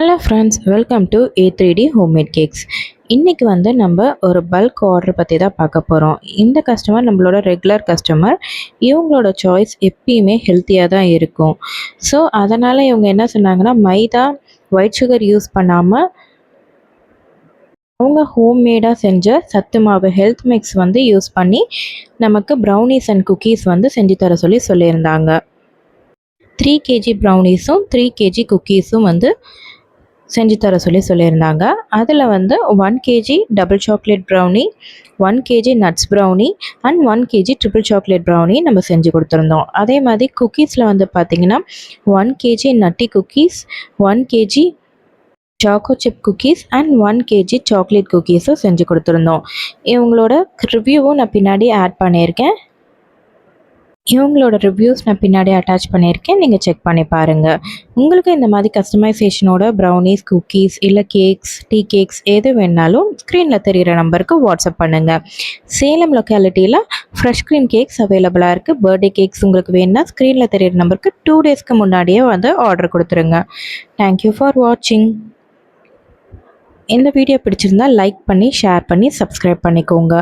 Hello friends, welcome to A3D homemade cakes. இன்றைக்கி நம்ம ஒரு பல்க் ஆர்டர் பற்றி தான் பார்க்க போகிறோம். இந்த கஸ்டமர் நம்மளோட ரெகுலர் கஸ்டமர். இவங்களோட சாய்ஸ் எப்பயுமே ஹெல்த்தியாக தான் இருக்கும். ஸோ அதனால் இவங்க என்ன சொன்னாங்கன்னா, மைதா ஒயிட் சுகர் யூஸ் பண்ணாமல் அவங்க ஹோம்மேடாக செஞ்ச சத்து மாவு ஹெல்த் மிக்ஸ் யூஸ் பண்ணி நமக்கு ப்ரௌனீஸ் அண்ட் குக்கீஸ் செஞ்சு தர சொல்லியிருந்தாங்க. 3 kg ப்ரௌனீஸும் 3 kg குக்கீஸும் செஞ்சு தர சொல்லியிருந்தாங்க. அதில் 1 kg double chocolate brownie, 1 kg nuts brownie and 1 kg triple chocolate brownie நம்ம செஞ்சு கொடுத்துருந்தோம். அதே மாதிரி குக்கீஸில் பார்த்திங்கன்னா 1 kg nutty cookies, 1 kg choco chip cookies and 1 kg chocolate குக்கீஸும் செஞ்சு கொடுத்துருந்தோம். இவங்களோட ரிவ்யூவும் நான் பின்னாடி ஆட் பண்ணியிருக்கேன். இவங்களோட ரிவ்யூஸ் நான் பின்னாடி அட்டாச் பண்ணியிருக்கேன், நீங்கள் செக் பண்ணி பாருங்கள். உங்களுக்கு இந்த மாதிரி கஸ்டமைசேஷனோட ப்ரௌனீஸ், குக்கீஸ் இல்லை கேக்ஸ், டீ கேக்ஸ் எது வேணாலும் ஸ்க்ரீனில் தெரிகிற நம்பருக்கு வாட்ஸ்அப் பண்ணுங்கள். சேலம் லொக்காலிட்டியில் ஃப்ரெஷ் க்ரீம் கேக்ஸ் அவைலபிளாக இருக்குது. பர்த்டே கேக்ஸ் உங்களுக்கு வேணுன்னா ஸ்க்ரீனில் தெரிகிற நம்பருக்கு 2 டேஸ்க்கு முன்னாடியே ஆர்டர் கொடுத்துருங்க. தேங்க்யூ ஃபார் வாட்சிங். இந்த வீடியோ பிடிச்சிருந்தால் லைக் பண்ணி, ஷேர் பண்ணி, சப்ஸ்கிரைப் பண்ணிக்கோங்க.